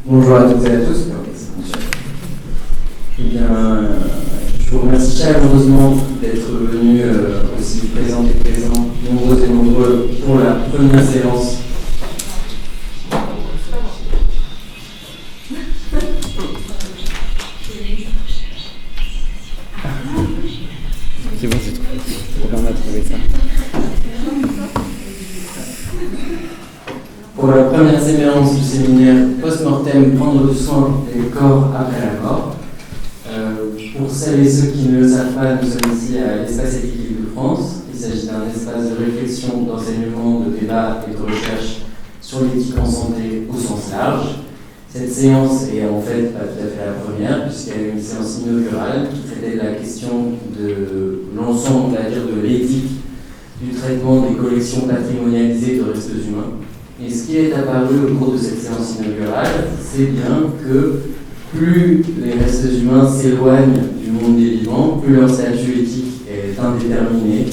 Bonjour à toutes et à tous. Eh bien, je vous remercie chaleureusement d'être venus aussi présents, nombreux et nombreux, pour la première séance. C'est bon, j'ai trouvé. On a trouvé ça. Pour la première séance du séminaire Post-Mortem, prendre soin des corps après la mort. Pour celles et ceux qui ne le savent pas, nous sommes ici à l'Espace Éthique de France. Il s'agit d'un espace de réflexion, d'enseignement, de débat et de recherche sur l'éthique en santé au sens large. Cette séance est en fait pas tout à fait la première, puisqu'elle est une séance inaugurale qui traitait de la question de l'ensemble, on va dire, de l'éthique du traitement des collections patrimonialisées de restes humains. Et ce qui est apparu au cours de cette séance inaugurale, c'est bien que plus les restes humains s'éloignent du monde des vivants, plus leur statut éthique est indéterminé.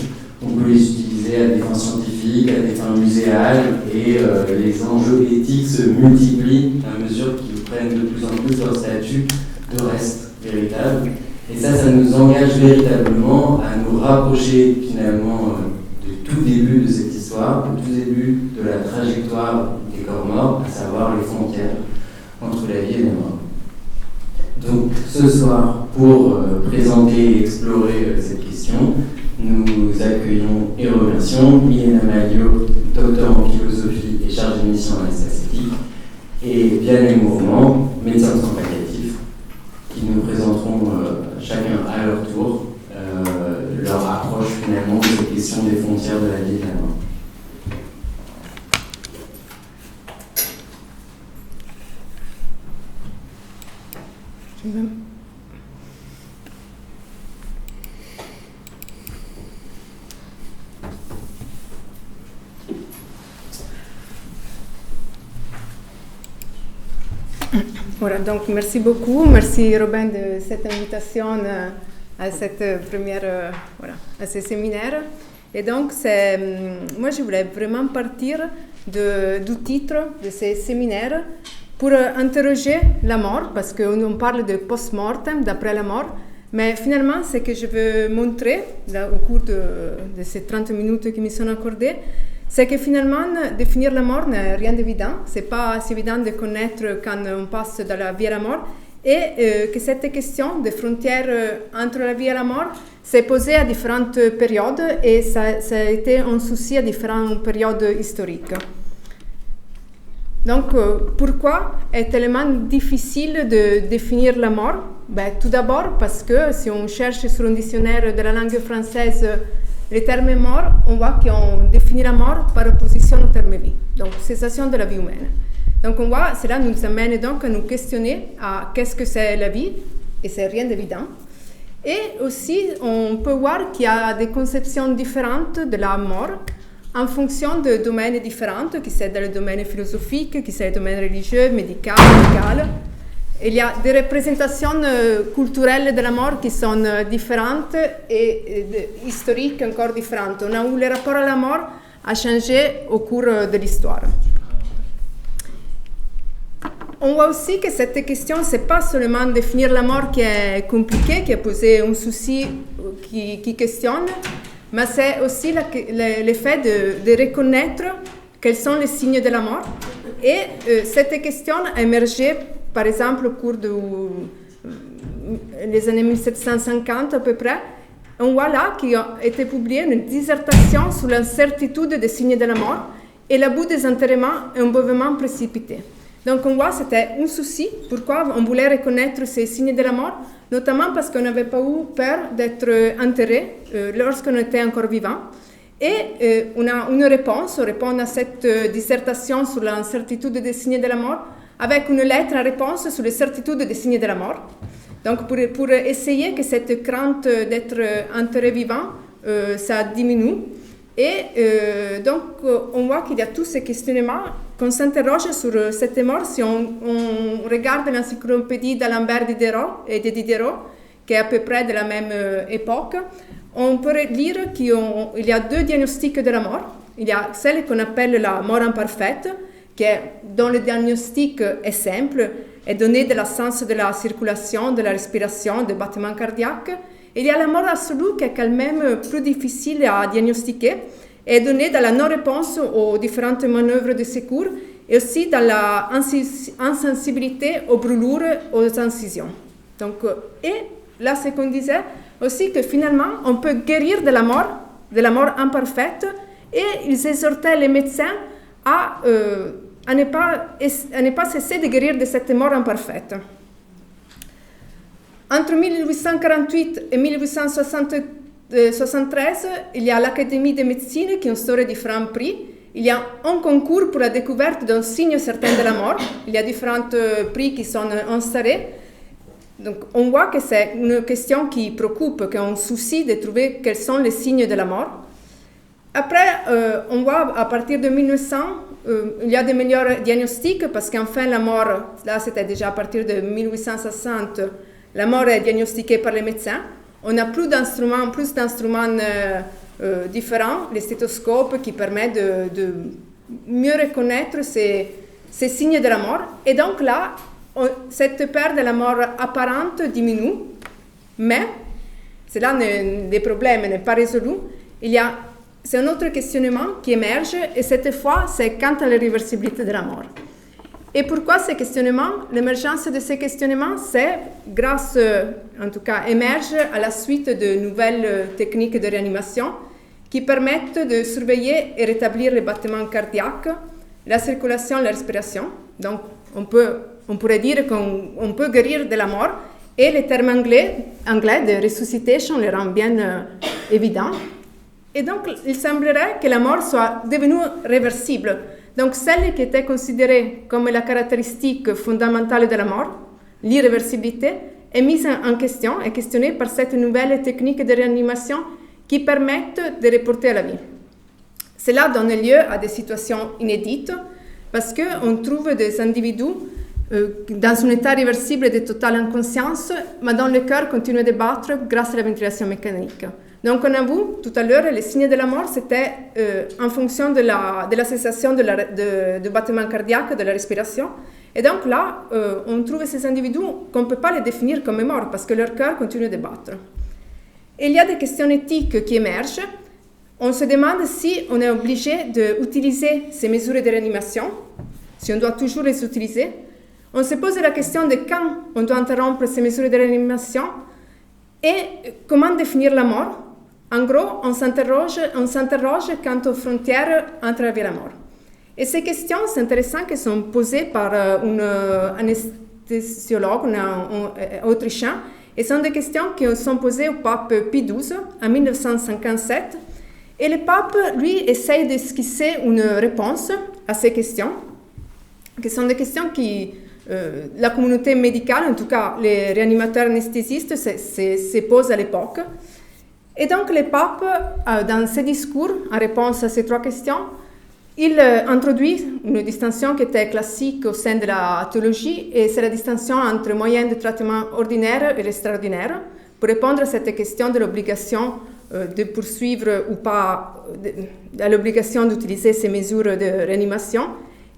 On peut les utiliser à des fins scientifiques, à des fins muséales, et les enjeux éthiques se multiplient à mesure qu'ils prennent de plus en plus leur statut de reste véritable. Et ça nous engage véritablement à nous rapprocher finalement du tout début de cette histoire, du tout début de la trajectoire des corps morts, à savoir les frontières entre la vie et la mort. Donc ce soir, pour présenter et explorer cette question, nous accueillons et remercions Milena Maglio, docteur en philosophie et chargée de mission à l'espace éthique, et Vianney Mourment, médecin sans palliatif, qui nous présenteront chacun à leur tour leur approche finalement de cette question des frontières de la vie et de la mort. Voilà, donc merci beaucoup, merci Robin de cette invitation à cette première, à ce séminaire. Et donc, moi je voulais vraiment partir du titre de ce séminaire pour interroger la mort, parce qu'on parle de post-mortem, d'après la mort, mais finalement, ce que je veux montrer au cours de ces 30 minutes qui me sont accordées, c'est que finalement, définir la mort n'est rien d'évident. Ce n'est pas si évident de connaître quand on passe de la vie à la mort, et que cette question des frontières entre la vie et la mort s'est posée à différentes périodes, et ça a été un souci à différentes périodes historiques. Donc, pourquoi est tellement difficile de définir la mort? Tout d'abord parce que si on cherche sur un dictionnaire de la langue française le terme mort, on voit qu'on définit la mort par opposition au terme vie, donc cessation de la vie humaine. Donc on voit, cela nous amène donc à nous questionner à qu'est-ce que c'est la vie, et c'est rien d'évident. Et aussi, on peut voir qu'il y a des conceptions différentes de la mort en fonction de domaines différents, qui sont dans le domaine philosophique, qui sont dans le domaine religieux, médical, légal. Il y a des représentations culturelles de la mort qui sont différentes et historiques encore différentes. On a où le rapport à la mort a changé au cours de l'histoire. On voit aussi que cette question, ce n'est pas seulement définir la mort qui est compliqué, qui a posé un souci qui questionne, mais c'est aussi le fait de reconnaître quels sont les signes de la mort. Et cette question a émergé, par exemple, au cours des années 1750 à peu près. On voit là qu'il a été publié une dissertation sur l'incertitude des signes de la mort et l'abus des enterrements et un mouvement précipité. Donc on voit que c'était un souci, pourquoi on voulait reconnaître ces signes de la mort, notamment parce qu'on n'avait pas eu peur d'être enterré lorsqu'on était encore vivant. Et on a une réponse, on répond à cette dissertation sur l'incertitude des signes de la mort avec une lettre en réponse sur les certitudes des signes de la mort. Donc pour essayer que cette crainte d'être enterré vivant, ça diminue. Et donc on voit qu'il y a tous ces questionnements qu'on s'interroge sur cette mort si on regarde l'encyclopédie d'Alembert et de Diderot, qui est à peu près de la même époque. On peut lire qu'il y a deux diagnostics de la mort. Il y a celle qu'on appelle la mort imparfaite, dont le diagnostic est simple, est donné de l'absence de la circulation, de la respiration, de battements cardiaques. Il y a la mort absolue qui est quand même plus difficile à diagnostiquer et est donnée dans la non-réponse aux différentes manœuvres de secours et aussi dans la insensibilité aux brûlures, aux incisions. Donc, et là, c'est qu'on disait aussi que finalement, on peut guérir de la mort imparfaite, et ils exhortaient les médecins à ne pas cesser de guérir de cette mort imparfaite. Entre 1848 et 1873, il y a l'Académie de médecine qui instaure différents prix. Il y a un concours pour la découverte d'un signe certain de la mort. Il y a différents prix qui sont instaurés. Donc, on voit que c'est une question qui préoccupe, qui a un souci de trouver quels sont les signes de la mort. Après, on voit à partir de 1900, il y a des meilleurs diagnostics parce qu'enfin la mort, là c'était déjà à partir de 1860, la mort est diagnostiquée par les médecins. On a plus d'instruments différents, les stéthoscopes qui permettent de mieux reconnaître ces signes de la mort. Et donc là, cette peur de la mort apparente diminue, mais cela des problèmes n'est pas résolu. C'est un autre questionnement qui émerge, et cette fois, c'est quant à la réversibilité de la mort. Et pourquoi ces questionnements? L'émergence de ces questionnements, c'est grâce, en tout cas, émerge à la suite de nouvelles techniques de réanimation qui permettent de surveiller et rétablir les battements cardiaques, la circulation, la respiration. Donc, on pourrait dire qu'on peut guérir de la mort, et le terme anglais de resuscitation le rend bien évident. Et donc, il semblerait que la mort soit devenue réversible. Donc, celle qui était considérée comme la caractéristique fondamentale de la mort, l'irréversibilité, est mise en question et questionnée par cette nouvelle technique de réanimation qui permettent de reporter à la vie. Cela donne lieu à des situations inédites parce qu'on trouve des individus dans un état réversible de totale inconscience, mais dont le cœur continue de battre grâce à la ventilation mécanique. Donc, on a vu tout à l'heure, les signes de la mort, c'était en fonction de la cessation du battement cardiaque, de la respiration. Et donc là, on trouve ces individus qu'on ne peut pas les définir comme morts parce que leur cœur continue de battre. Et il y a des questions éthiques qui émergent. On se demande si on est obligé d'utiliser ces mesures de réanimation, si on doit toujours les utiliser. On se pose la question de quand on doit interrompre ces mesures de réanimation et comment définir la mort. En gros, on s'interroge quant aux frontières entre la vie et la mort. Et ces questions, c'est intéressant, qu'elles sont posées par un anesthésiologue, un autrichien, et sont des questions qui sont posées au pape Pie XII en 1957. Et le pape, lui, essaye d'esquisser une réponse à ces questions, qui sont des questions qui la communauté médicale, en tout cas les réanimateurs anesthésistes, se posent à l'époque. Et donc le pape, dans ses discours, en réponse à ces trois questions, il introduit une distinction qui était classique au sein de la théologie, et c'est la distinction entre moyens de traitement ordinaire et extraordinaire, pour répondre à cette question de l'obligation de poursuivre ou pas, à l'obligation d'utiliser ces mesures de réanimation,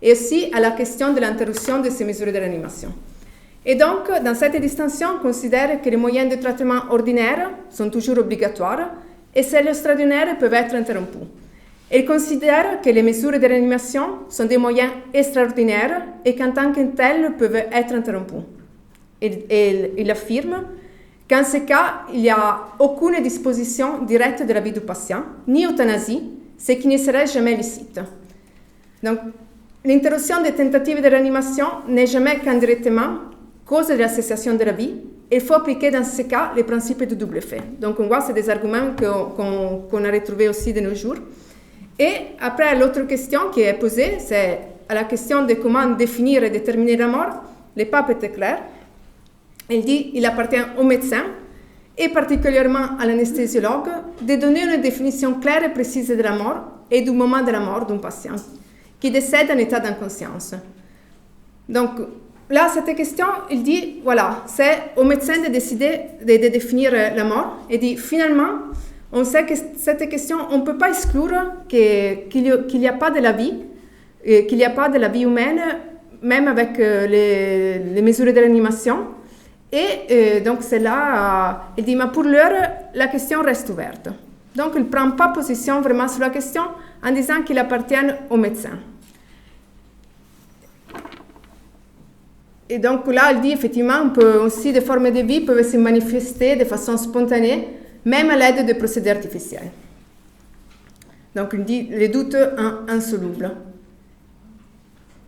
et aussi à la question de l'interruption de ces mesures de réanimation. Et donc, dans cette distinction, on considère que les moyens de traitement ordinaires sont toujours obligatoires et celles extraordinaires peuvent être interrompus. Il considère que les mesures de réanimation sont des moyens extraordinaires et qu'en tant que tels peuvent être interrompus. Il affirme qu'en ce cas, il n'y a aucune disposition directe de la vie du patient, ni euthanasie, ce qui ne serait jamais licite. Donc, l'interruption des tentatives de réanimation n'est jamais qu'indirectement cause de la cessation de la vie. Il faut appliquer dans ce cas les principes du double fait. Donc on voit, c'est des arguments qu'on a retrouvés aussi de nos jours. Et après, l'autre question qui est posée, c'est à la question de comment définir et déterminer la mort. Le pape était clair. Il dit qu'il appartient au médecin, et particulièrement à l'anesthésiologue, de donner une définition claire et précise de la mort et du moment de la mort d'un patient qui décède en état d'inconscience. Donc, là, cette question, il dit, voilà, c'est au médecin de décider de définir la mort. Et dit, finalement, on sait que cette question, on ne peut pas exclure qu'il n'y a pas de la vie qu'il n'y a pas de la vie humaine, même avec les mesures de réanimation. Et donc c'est là, il dit, mais pour l'heure, la question reste ouverte. Donc il ne prend pas position vraiment sur la question en disant qu'il appartient aux médecins. Et donc là, il dit effectivement, on peut aussi des formes de vie peuvent se manifester de façon spontanée, même à l'aide de procédés artificiels. Donc il dit les doutes insolubles.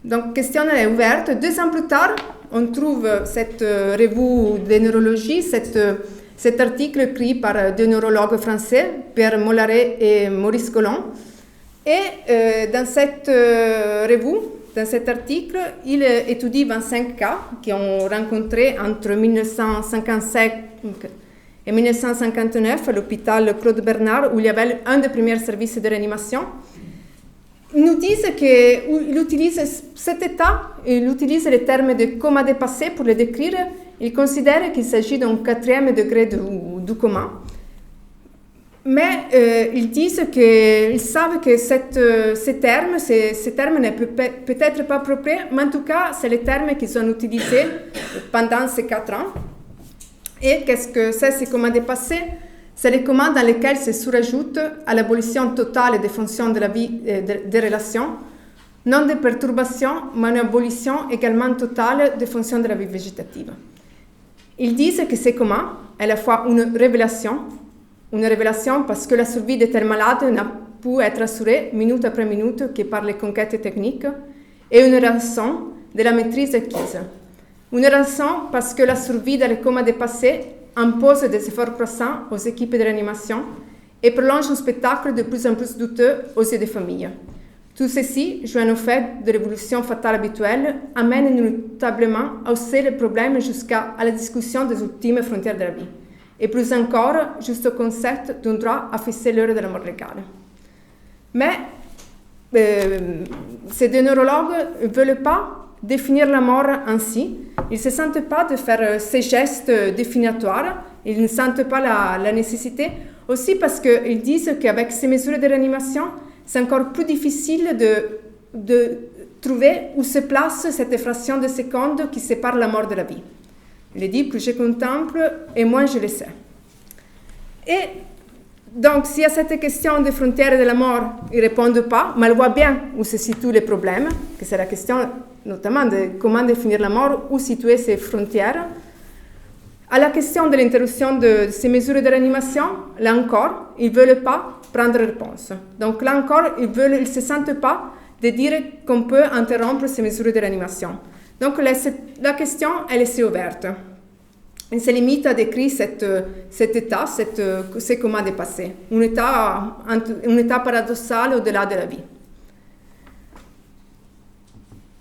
Donc la question est ouverte. 2 ans plus tard, on trouve cette revue de neurologie, cet article écrit par 2 neurologues français, Pierre Mollaret et Maurice Collomb. Et dans cette revue, dans cet article, il étudie 25 cas qui ont rencontré entre 1955 et 1959 à l'hôpital Claude Bernard, où il y avait un des premiers services de réanimation. Ils nous disent qu'il utilise cet état, il utilise le terme de coma dépassé pour le décrire. Il considère qu'il s'agit d'un 4e degré du coma. Mais ils disent qu'ils savent que ce terme n'est peut-être pas approprié, mais en tout cas, c'est le terme qu'ils ont utilisé pendant ces 4 ans. Et qu'est-ce que c'est ces comas dépassés? C'est les comas dans lesquels se surajoute à l'abolition totale des fonctions de la vie des relations, non des perturbations, mais une abolition également totale des fonctions de la vie végétative. Ils disent que ces comas est à la fois une révélation parce que la survie de tels malades n'a pu être assurée minute après minute que par les conquêtes techniques, et une rançon de la maîtrise acquise. Une rançon parce que la survie dans les comas dépassés impose des efforts croissants aux équipes de réanimation et prolonge un spectacle de plus en plus douteux aux yeux des familles. Tout ceci, joint au fait de l'évolution fatale habituelle, amène inéluctablement à hausser les problèmes jusqu'à la discussion des ultimes frontières de la vie. Et plus encore, jusqu'au concept d'un droit à fixer l'heure de la mort légale. Mais ces 2 neurologues ne veulent pas définir la mort ainsi. Ils ne se sentent pas de faire ces gestes définitoires. Ils ne sentent pas la nécessité. Aussi parce qu'ils disent qu'avec ces mesures de réanimation, c'est encore plus difficile de trouver où se place cette fraction de seconde qui sépare la mort de la vie. Il dit, plus je contemple et moins je le sais. Et donc, s'il y a cette question des frontières de la mort, ils ne répondent pas, mais ils voient bien où se situent les problèmes, que c'est la question notamment de comment définir la mort, où situer ces frontières. À la question de l'interruption de ces mesures de réanimation, là encore, ils ne veulent pas prendre réponse. Donc là encore, ils ne se sentent pas de dire qu'on peut interrompre ces mesures de réanimation. Donc la question est laissée ouverte. Il se limite à décrire cet état, ces comas dépassés, un état paradoxal au-delà de la vie.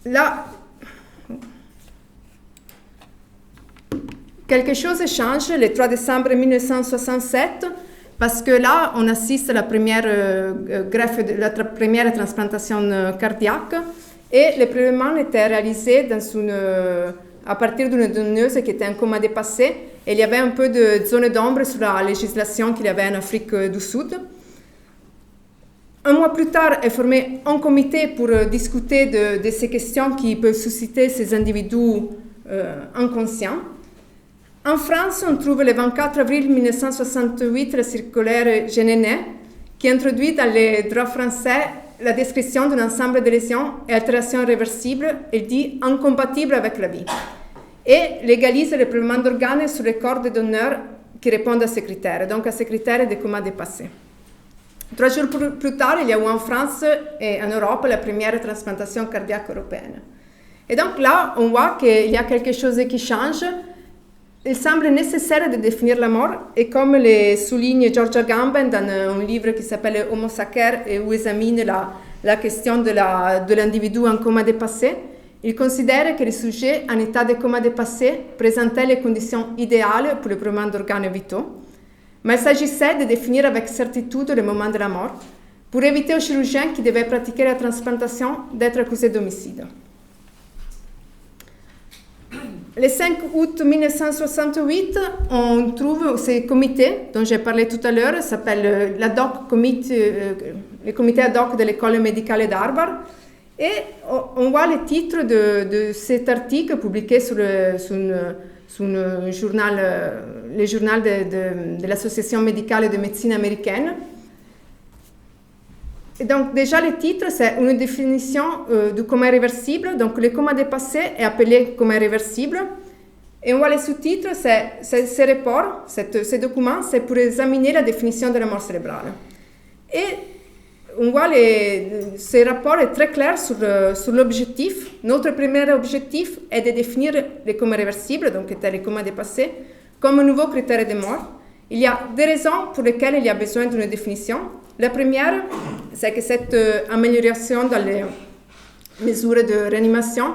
Là, quelque chose change le 3 décembre 1967, parce que là, on assiste à la première première transplantation cardiaque, et le prélèvement était réalisé à partir d'une donneuse qui était en coma dépassé, et il y avait un peu de zone d'ombre sur la législation qu'il y avait en Afrique du Sud. Un mois plus tard est formé un comité pour discuter de ces questions qui peuvent susciter ces individus inconscients. En France, on trouve le 24 avril 1968 la circulaire Genenet qui introduit dans les droits français la description d'un ensemble de lésions et altérations irréversibles, et dit incompatibles avec la vie, et légalise le prélèvement d'organes sur les corps des donneurs qui répondent à ces critères, donc à ces critères de coma dépassé. 3 jours plus tard, il y a eu en France et en Europe la première transplantation cardiaque européenne. Et donc là, on voit qu'il y a quelque chose qui change. Il semble nécessaire de définir la mort, et comme le souligne George Agamben dans un livre qui s'appelle Homo Sacer, et où il examine la question de l'individu en coma dépassé, il considère que les sujets en état de coma dépassé présentaient les conditions idéales pour le prélèvement d'organes vitaux, mais il s'agissait de définir avec certitude le moment de la mort, pour éviter aux chirurgiens qui devaient pratiquer la transplantation d'être accusés d'homicide. Le 5 août 1968, on trouve ce comité dont j'ai parlé tout à l'heure, s'appelle le comité ad hoc de l'école médicale d'Harvard. Et on voit le titre de cet article publié sur le journal de l'Association médicale de médecine américaine. Et donc déjà le titre, c'est une définition du coma réversible. Donc le coma dépassé est appelé coma réversible. Et on voit les sous-titres, ces reports, ces documents, c'est pour examiner la définition de la mort cérébrale. Et on voit ce rapport est très clair sur l'objectif. Notre premier objectif est de définir le coma réversible, donc était le coma dépassé, comme un nouveau critère de mort. Il y a des raisons pour lesquelles il y a besoin d'une définition. La première, c'est que cette amélioration dans les mesures de réanimation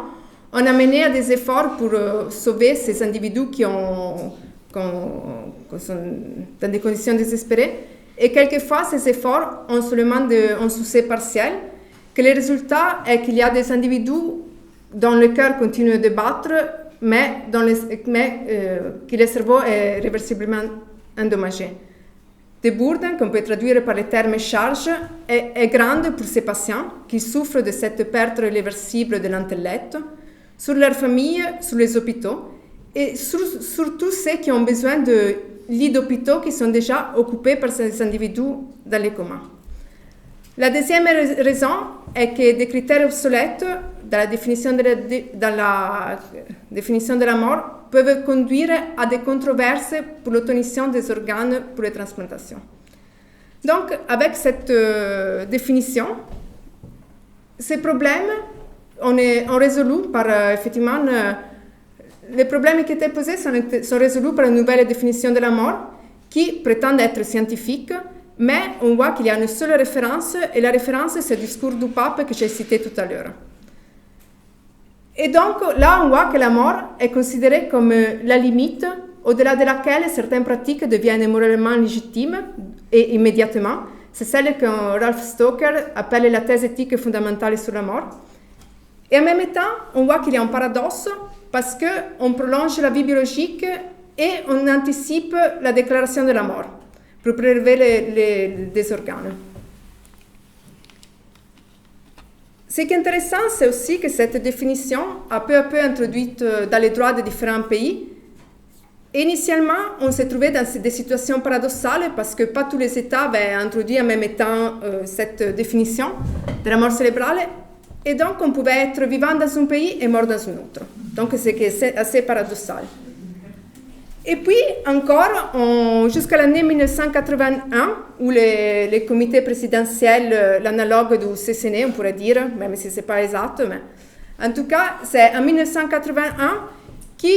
on a mené à des efforts pour sauver ces individus qui sont dans des conditions désespérées. Et quelquefois, ces efforts ont seulement un succès partiel, que le résultat est qu'il y a des individus dont le cœur continue de battre, mais que le cerveau est réversiblement endommagé. La burden, qu'on peut traduire par le terme charge, est grande pour ces patients qui souffrent de cette perte irréversible de l'intellect, sur leurs familles, sur les hôpitaux, et surtout ceux qui ont besoin de lits d'hôpitaux qui sont déjà occupés par ces individus dans les comas. La deuxième raison est que des critères obsolètes dans la définition de la mort peuvent conduire à des controverses pour l'obtention des organes pour les transplantations. Donc, avec cette définition, ces problèmes ont résolu par, effectivement, les problèmes qui étaient posés sont résolus par une nouvelle définition de la mort qui prétend être scientifique, mais on voit qu'il y a une seule référence, et la référence, c'est le discours du pape que j'ai cité tout à l'heure. Et donc, là, on voit que la mort est considérée comme la limite au-delà de laquelle certaines pratiques deviennent moralement légitimes et immédiatement. C'est celle que Ralph Stoker appelle la thèse éthique fondamentale sur la mort. Et en même temps, on voit qu'il y a un paradoxe parce qu'on prolonge la vie biologique et on anticipe la déclaration de la mort pour prélever des organes. Ce qui est intéressant, c'est aussi que cette définition a peu à peu introduite dans les droits de différents pays. Et initialement, on s'est trouvé dans des situations paradoxales parce que pas tous les États avaient introduit en même temps cette définition de la mort cérébrale. Et donc, on pouvait être vivant dans un pays et mort dans un autre. Donc, c'est assez paradoxal. Et puis, encore, jusqu'à l'année 1981, où le comité présidentiel, l'analogue du CCNE, on pourrait dire, même si ce n'est pas exact, mais en tout cas, c'est en 1981 qui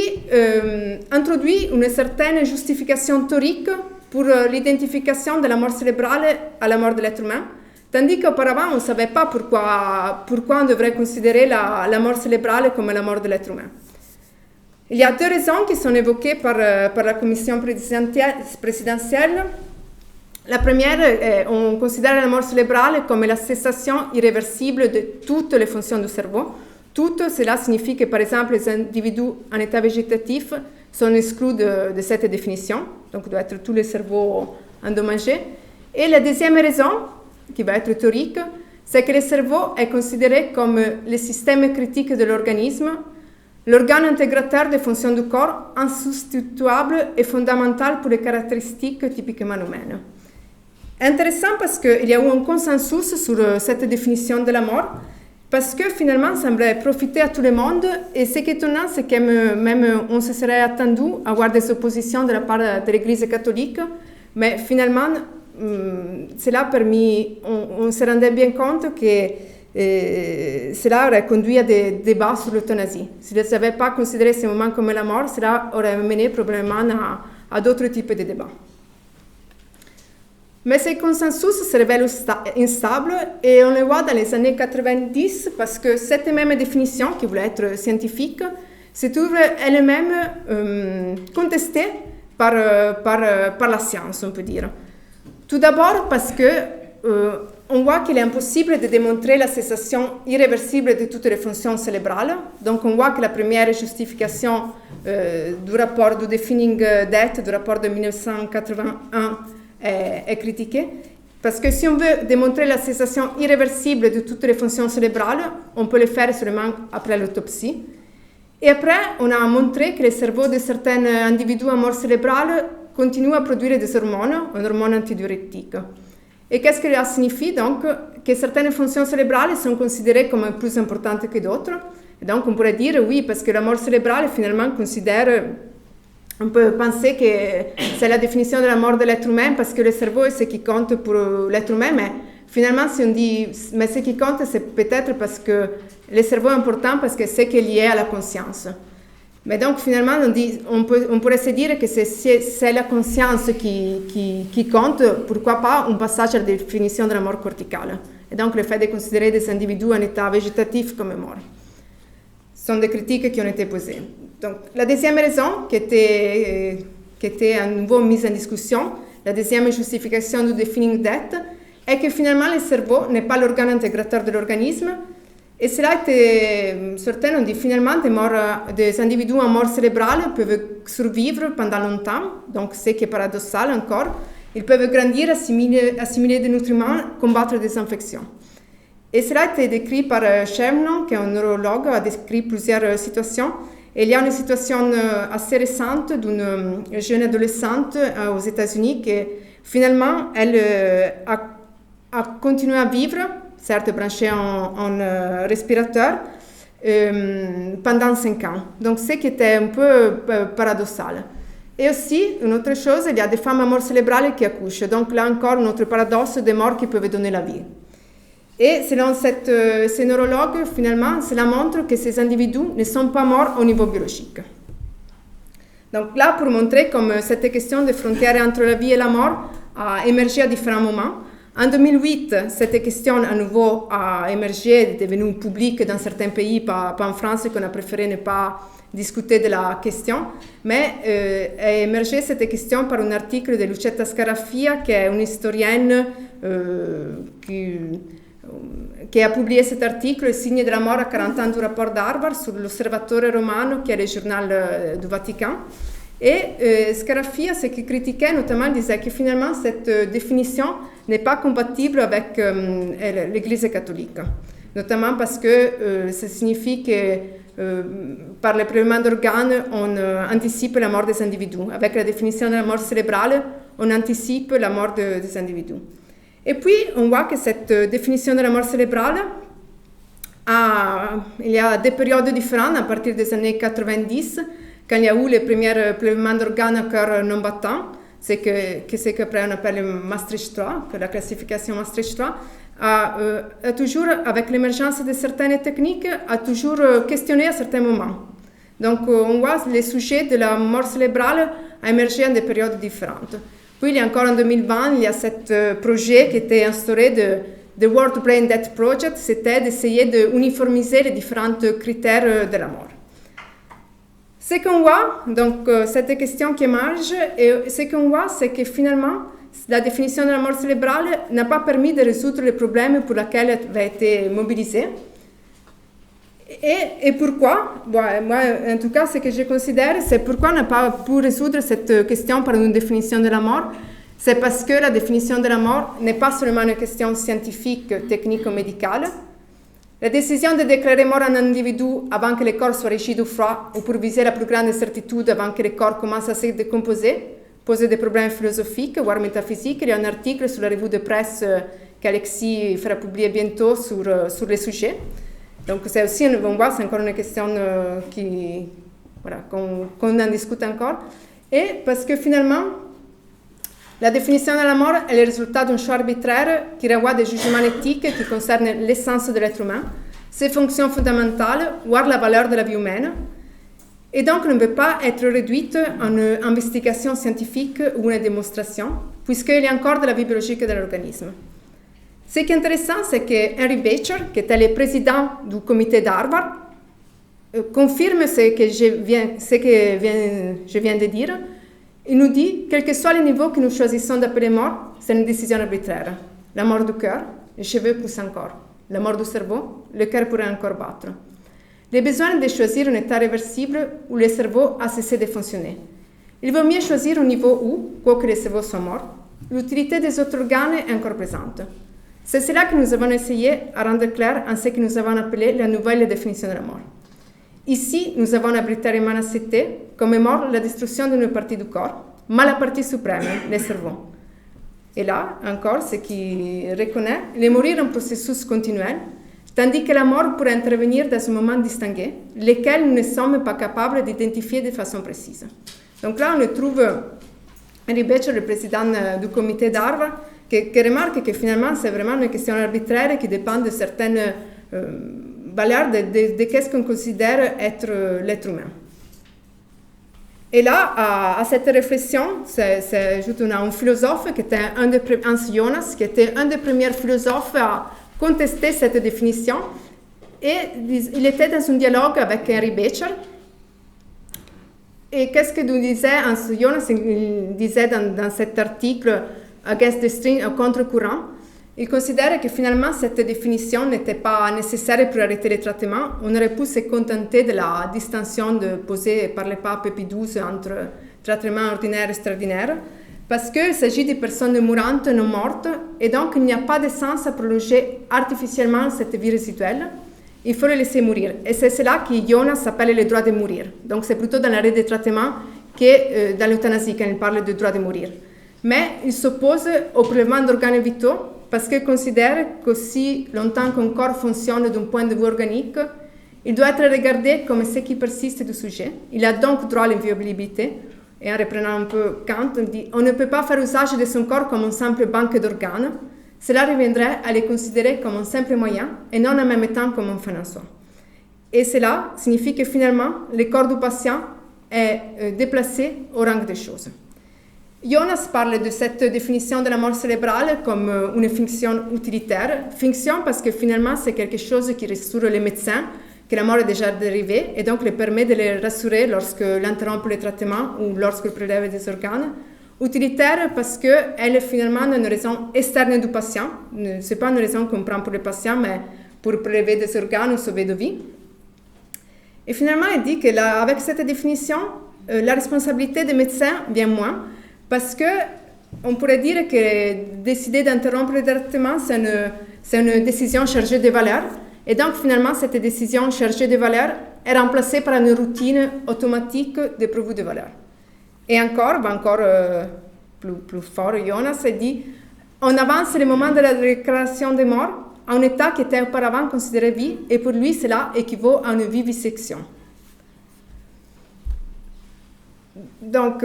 introduit une certaine justification théorique pour l'identification de la mort cérébrale à la mort de l'être humain. Tandis qu'auparavant, on ne savait pas pourquoi on devrait considérer la mort cérébrale comme la mort de l'être humain. Il y a deux raisons qui sont évoquées par la commission présidentielle. La première, on considère la mort cérébrale comme la cessation irréversible de toutes les fonctions du cerveau. Toutes, cela signifie que, par exemple, les individus en état végétatif sont exclus de cette définition, donc doit être tous les cerveaux endommagés. Et la deuxième raison, qui va être théorique, c'est que le cerveau est considéré comme le système critique de l'organisme, l'organe intégrateur des fonctions du corps, insubstituable et fondamental pour les caractéristiques typiquement humaines. Intéressant parce qu'il y a eu un consensus sur cette définition de la mort, parce que finalement, ça semblait profiter à tout le monde, et ce qui est étonnant, c'est que même on se serait attendu à avoir des oppositions de la part de l'Église catholique, mais finalement, cela a permis, on se rendait bien compte que cela aurait conduit à des débats sur l'euthanasie. S'ils ne avaient pas considéré ce moment comme la mort, cela aurait mené probablement à d'autres types de débats. Mais ce consensus se révèle instable et on le voit dans les années 90 parce que cette même définition, qui voulait être scientifique, se trouve elle-même contestée par la science, on peut dire. Tout d'abord parce qu'on voit qu'il est impossible de démontrer la cessation irréversible de toutes les fonctions cérébrales. Donc on voit que la première justification du rapport du Defining Death, du rapport de 1981, est critiquée, Parce que si on veut démontrer la cessation irréversible de toutes les fonctions cérébrales, on peut le faire seulement après l'autopsie. Et après, on a montré que le cerveau de certains individus à mort cérébrale continue à produire des hormones, une hormone antidiurétique. Et qu'est-ce que cela signifie donc? Que certaines fonctions cérébrales sont considérées comme plus importantes que d'autres. Et donc on pourrait dire oui, parce que la mort cérébrale finalement considère, on peut penser que c'est la définition de la mort de l'être humain parce que le cerveau est ce qui compte pour l'être humain, mais finalement si on dit mais ce qui compte c'est peut-être parce que le cerveau est important parce que c'est ce qui est lié à la conscience. Mais donc finalement on pourrait se dire que c'est la conscience qui compte, pourquoi pas un passage à la définition de la mort corticale. Et donc le fait de considérer des individus en état végétatif comme morts. Ce sont des critiques qui ont été posées. Donc la deuxième raison qui était à nouveau mise en discussion, la deuxième justification du defining death, est que finalement le cerveau n'est pas l'organe intégrateur de l'organisme. Et cela était, certains ont dit finalement des individus en mort cérébrale peuvent survivre pendant longtemps, donc ce qui est paradoxal encore. Ils peuvent grandir, assimiler des nutriments, combattre des infections. Et cela a été décrit par Sherman, qui est un neurologue, a décrit plusieurs situations. Et il y a une situation assez récente d'une jeune adolescente aux États-Unis qui finalement elle a continué à vivre, certes branchée en respirateur, pendant 5 ans. Donc ce qui était un peu paradoxal. Et aussi, une autre chose, il y a des femmes à mort cérébrale qui accouchent. Donc là encore, un autre paradoxe des morts qui peuvent donner la vie. Et selon ces neurologues, finalement, cela montre que ces individus ne sont pas morts au niveau biologique. Donc là, pour montrer comme cette question des frontières entre la vie et la mort a émergé à différents moments. En 2008, cette question à nouveau a émergé, est devenue publique dans certains pays, pas en France, qu'on a préféré ne pas discuter de la question, mais a émergé cette question par un article de Lucetta Scarafia, qui est une historienne qui a publié cet article, Signe de la mort à 40 ans du rapport d'Harvard, sur l'Osservatore Romano, qui est le journal du Vatican. Et Scarafia, ce qui critiquait notamment, disait que finalement cette définition n'est pas compatible avec l'Église catholique, notamment parce que ça signifie que par le prélèvement d'organes, on anticipe la mort des individus. Avec la définition de la mort cérébrale, on anticipe la mort des individus. Et puis, on voit que cette définition de la mort cérébrale, il y a des périodes différentes, à partir des années 90, quand il y a eu les premiers prélèvements d'organes à cœur non battant, c'est ce qu'après on appelle le Maastricht 3, que la classification Maastricht 3, a toujours, avec l'émergence de certaines techniques, a toujours questionné à certains moments. Donc on voit les sujets de la mort cérébrale a émergé en des périodes différentes. Puis il y a encore en 2020, il y a ce projet qui était instauré de World Brain Death Project, c'était d'essayer d'uniformiser les différents critères de la mort. Ce qu'on voit, donc cette question qui émerge, et ce qu'on voit, c'est que finalement, la définition de la mort cérébrale n'a pas permis de résoudre les problèmes pour lesquels elle avait été mobilisée. Et pourquoi? Moi, en tout cas, ce que je considère, c'est pourquoi on n'a pas pu résoudre cette question par une définition de la mort. C'est parce que la définition de la mort n'est pas seulement une question scientifique, technique ou médicale. La décision de déclarer mort un individu avant que le corps soit rigide ou froid, ou pour viser la plus grande certitude avant que le corps commence à se décomposer, pose des problèmes philosophiques, voire métaphysiques. Il y a un article sur la revue de presse qu'Alexis fera publier bientôt sur le sujet. Donc c'est aussi, on voit, c'est encore une question qu'on en discute encore. Et parce que finalement, la définition de la mort est le résultat d'un choix arbitraire qui renvoie des jugements éthiques qui concernent l'essence de l'être humain, ses fonctions fondamentales, voire la valeur de la vie humaine, et donc ne peut pas être réduite en une investigation scientifique ou une démonstration, puisqu'il y a encore de la vie biologique de l'organisme. Ce qui est intéressant, c'est que Henry Beecher, qui était le président du comité d'Harvard, confirme ce que je viens de dire. Il nous dit, quel que soit le niveau que nous choisissons d'appeler mort, c'est une décision arbitraire. La mort du cœur, les cheveux poussent encore. La mort du cerveau, le cœur pourrait encore battre. Le besoin de choisir un état réversible où le cerveau a cessé de fonctionner. Il vaut mieux choisir un niveau où, quoique les cerveaux soient morts, l'utilité des autres organes est encore présente. C'est cela que nous avons essayé à rendre clair en ce que nous avons appelé la nouvelle définition de la mort. Ici, nous avons arbitrairement accepté comme mort la destruction d'une partie du corps, mais la partie suprême, le cerveau. Et là, encore, ce qui reconnaît le mourir un processus continuel, tandis que la mort pourrait intervenir dans un moment distingué, lequel nous ne sommes pas capables d'identifier de façon précise. Donc là, on trouve Henry Beecher, le président du comité d'Harvard, qui remarque que finalement, c'est vraiment une question arbitraire qui dépend de certaines valeurs de qu'est-ce qu'on considère être l'être humain. Et là, à cette réflexion, s'ajoute un philosophe qui était Hans Jonas, qui était un des premiers philosophes à contester cette définition. Et il était dans un dialogue avec Henry Beecher. Et qu'est-ce que nous disait Hans Jonas? Il disait dans cet article Against the Stream, au contre-courant, il considère que finalement cette définition n'était pas nécessaire pour arrêter les traitements. On aurait pu se contenter de la distinction posée par le pape Pie XII entre traitement ordinaire et extraordinaire, parce qu'il s'agit de personnes mourantes, non mortes, et donc il n'y a pas de sens à prolonger artificiellement cette vie résiduelle. Il faut les laisser mourir. Et c'est cela que Jonas appelle le droit de mourir. Donc c'est plutôt dans l'arrêt des traitements que dans l'euthanasie quand il parle du droit de mourir. Mais il s'oppose au prélèvement d'organes vitaux parce qu'il considère qu'aussi longtemps qu'un corps fonctionne d'un point de vue organique, il doit être regardé comme ce qui persiste du sujet. Il a donc droit à l'inviolabilité. Et en reprenant un peu Kant, on dit « On ne peut pas faire usage de son corps comme une simple banque d'organes. Cela reviendrait à les considérer comme un simple moyen et non en même temps comme un fin en soi. » Et cela signifie que finalement, le corps du patient est déplacé au rang des choses. Jonas parle de cette définition de la mort cérébrale comme une fonction utilitaire. Fonction parce que finalement, c'est quelque chose qui rassure les médecins que la mort est déjà arrivée et donc les permet de les rassurer lorsque l'interrompent le traitement ou lorsqu'ils prélèvent des organes. Utilitaire parce qu'elle est finalement une raison externe du patient. Ce n'est pas une raison qu'on prend pour le patient, mais pour prélever des organes ou sauver des vies. Et finalement, il dit qu'avec cette définition, la responsabilité des médecins vient moins parce qu'on pourrait dire que décider d'interrompre le traitement, c'est une décision chargée de valeurs. Et donc, finalement, cette décision chargée de valeurs est remplacée par une routine automatique de preuve de valeur. Et encore plus fort, Jonas a dit on avance le moment de la déclaration de mort à un état qui était auparavant considéré vie, et pour lui, cela équivaut à une vivisection. Donc,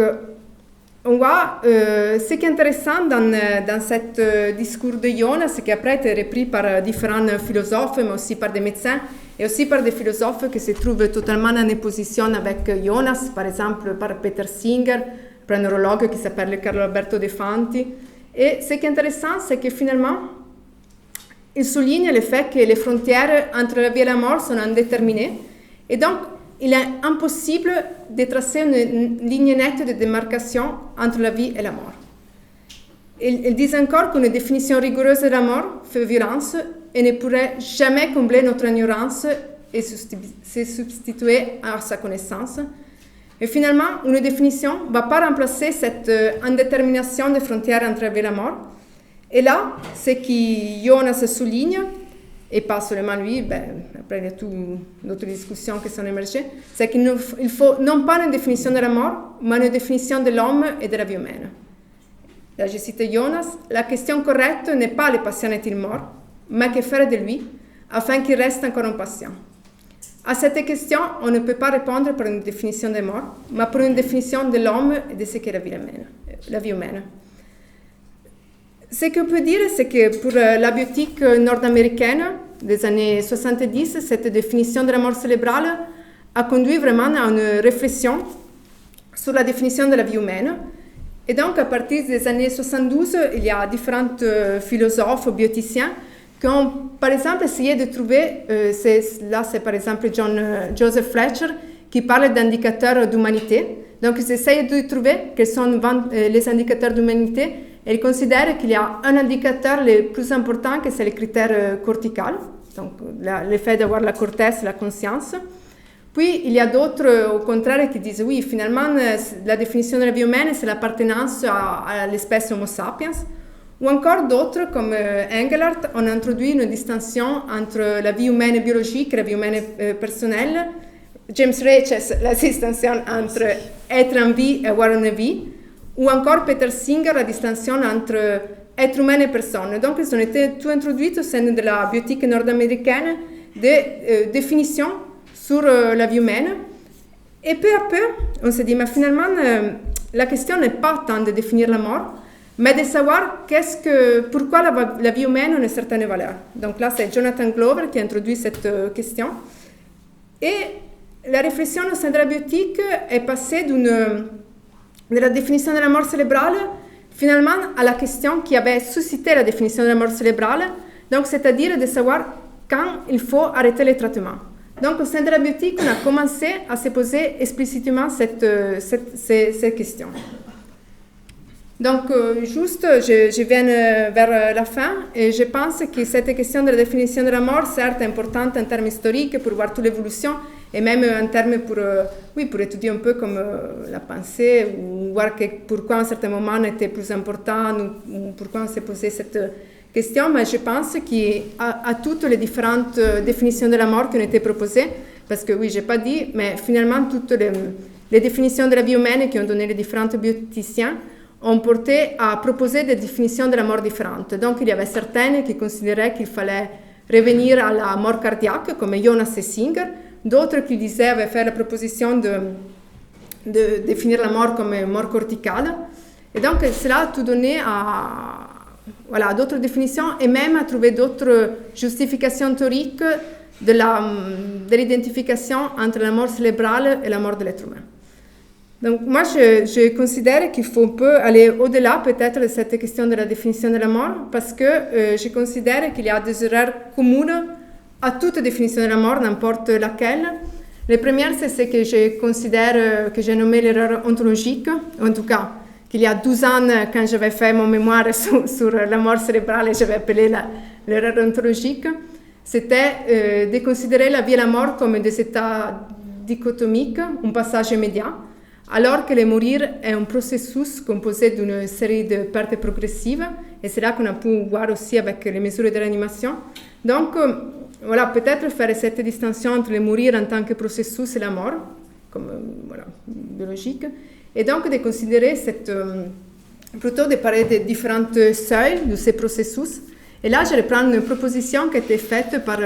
on voit ce qui est intéressant dans ce discours de Jonas, c'est qu'après a été repris par différents philosophes, mais aussi par des médecins, et aussi par des philosophes qui se trouvent totalement en opposition avec Jonas, par exemple par Peter Singer, par un neurologue qui s'appelle Carlo Alberto De Fanti. Et ce qui est intéressant, c'est que finalement, il souligne le fait que les frontières entre la vie et la mort sont indéterminées, et donc il est impossible de tracer une ligne nette de démarcation entre la vie et la mort. Ils disent encore qu'une définition rigoureuse de la mort fait violence et ne pourrait jamais combler notre ignorance et se substituer à sa connaissance. Et finalement, une définition ne va pas remplacer cette indétermination des frontières entre la vie et la mort. Et là, ce que Jonas souligne, et pas seulement lui, après il y a toutes d'autres discussions qui sont émergées, c'est qu'il faut non pas une définition de la mort, mais une définition de l'homme et de la vie humaine. Là, je cite Jonas, la question correcte n'est pas le patient est-il mort, mais que faire de lui, afin qu'il reste encore un patient. À cette question, on ne peut pas répondre par une définition de mort, mais par une définition de l'homme et de ce qu'est la vie humaine. Ce qu'on peut dire, c'est que pour la biotique nord-américaine des années 70, cette définition de la mort cérébrale a conduit vraiment à une réflexion sur la définition de la vie humaine. Et donc, à partir des années 72, il y a différents philosophes, bioticiens, qui ont, par exemple, essayé de trouver, là c'est par exemple Joseph Fletcher, qui parle d'indicateurs d'humanité. Donc, ils essayent de trouver quels sont les indicateurs d'humanité. Et ils considèrent qu'il y a un indicateur le plus important, que c'est le critère cortical, donc le fait d'avoir la cortèse, la conscience. Puis il y a d'autres, au contraire, qui disent oui, finalement, la définition de la vie humaine, c'est l'appartenance à l'espèce Homo sapiens. Ou encore d'autres, comme Engelhardt, ont introduit une distinction entre la vie humaine biologique et la vie humaine personnelle. James Reches, la distinction entre être en vie et avoir une vie. Ou encore Peter Singer, la distinction entre être humain et personne. Donc, ils ont été tout introduits au sein de la biotique nord-américaine des définitions sur la vie humaine. Et peu à peu, on s'est dit, mais finalement, la question n'est pas tant de définir la mort, mais de savoir pourquoi la vie humaine a une certaine valeur. Donc là, c'est Jonathan Glover qui a introduit cette question. Et la réflexion au sein de la biotique est passée de la définition de la mort cérébrale, finalement, à la question qui avait suscité la définition de la mort cérébrale, donc c'est-à-dire de savoir quand il faut arrêter les traitements. Donc, au sein de la biotique, on a commencé à se poser explicitement ces questions. Donc, je viens vers la fin et je pense que cette question de la définition de la mort, certes, est importante en termes historiques pour voir toute l'évolution et même en termes pour étudier un peu comme la pensée ou voir pourquoi à un certain moment était plus important ou pourquoi on s'est posé cette question, mais je pense qu'à toutes les différentes définitions de la mort qui ont été proposées, parce que oui, je n'ai pas dit, mais finalement, toutes les définitions de la vie humaine qui ont donné les différents bioticiens ont porté à proposer des définitions de la mort différentes. Donc, il y avait certaines qui considéraient qu'il fallait revenir à la mort cardiaque, comme Jonas et Singer, d'autres qui avaient fait la proposition de définir la mort comme mort corticale. Et donc, cela a tout donné à d'autres définitions et même à trouver d'autres justifications théoriques de l'identification entre la mort cérébrale et la mort de l'être humain. Donc moi, je considère qu'il faut un peu aller au-delà peut-être de cette question de la définition de la mort parce que je considère qu'il y a des erreurs communes à toute définition de la mort, n'importe laquelle. La première, c'est ce que je considère, que j'ai nommé l'erreur ontologique, en tout cas, qu'il y a 12 ans, quand j'avais fait mon mémoire sur la mort cérébrale, j'avais appelé l'erreur ontologique, c'était de considérer la vie et la mort comme des états dichotomiques, un passage immédiat, alors que le mourir est un processus composé d'une série de pertes progressives, et c'est là qu'on a pu voir aussi avec les mesures de réanimation. Donc, voilà, peut-être faire cette distinction entre le mourir en tant que processus et la mort, comme biologique, et donc de considérer plutôt de parler des différents seuils de ces processus. Et là, je reprends une proposition qui a été faite par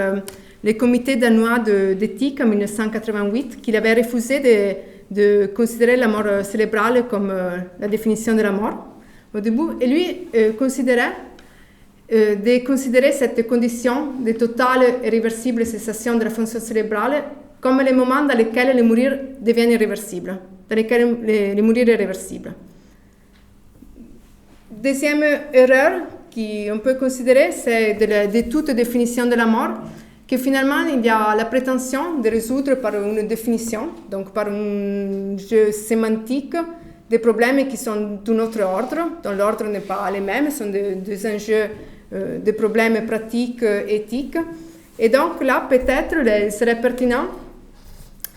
le comité danois d'éthique en 1988, qui avait refusé de considérer la mort cérébrale comme la définition de la mort au début. Et lui considérait de considérer cette condition de totale et irréversible cessation de la fonction cérébrale comme le moment dans lequel le mourir devient irréversible, dans lequel le mourir est réversible. Deuxième erreur qu'on peut considérer, c'est de toute définition de la mort, que finalement il y a la prétention de résoudre par une définition, donc par un jeu sémantique, des problèmes qui sont d'un autre ordre, dont l'ordre n'est pas le même, ce sont des enjeux, des problèmes pratiques, éthiques. Et donc là, peut-être, il serait pertinent